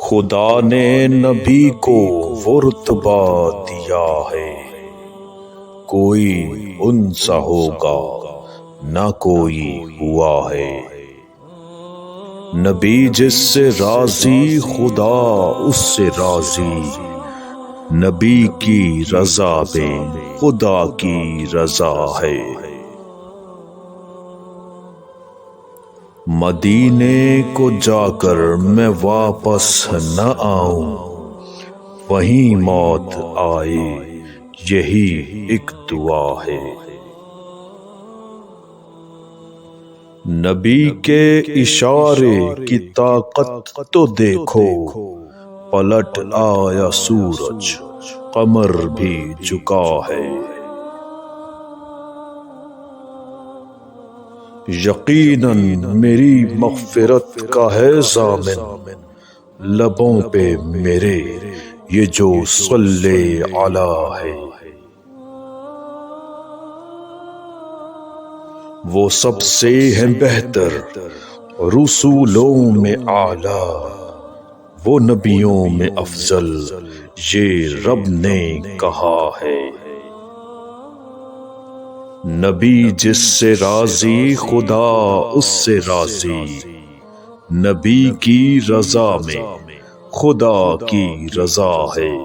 خدا نے نبی کو وہ رتبہ دیا ہے، کوئی ان سا ہوگا نہ کوئی ہوا ہے۔ نبی جس سے راضی خدا اس سے راضی، نبی کی رضا میں خدا کی رضا ہے۔ مدینے کو جا کر میں واپس نہ آؤں، وہیں موت آئے یہی ایک دعا ہے۔ نبی کے اشارے کی طاقت تو دیکھو، پلٹ آیا سورج قمر بھی جھکا ہے۔ یقیناً میری مغفرت کا ہے ضامن، لبوں پہ میرے یہ جو صلی علی ہے۔ وہ سب سے ہیں بہتر رسولوں میں اعلیٰ، وہ نبیوں میں افضل یہ رب نے کہا ہے۔ نبی جس سے راضی خدا اس سے راضی، نبی کی رضا میں خدا کی رضا ہے۔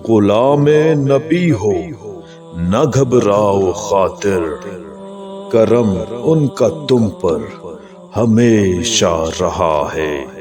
غلام نبی ہو نہ گھبراؤ خاطر، کرم ان کا تم پر ہمیشہ رہا ہے۔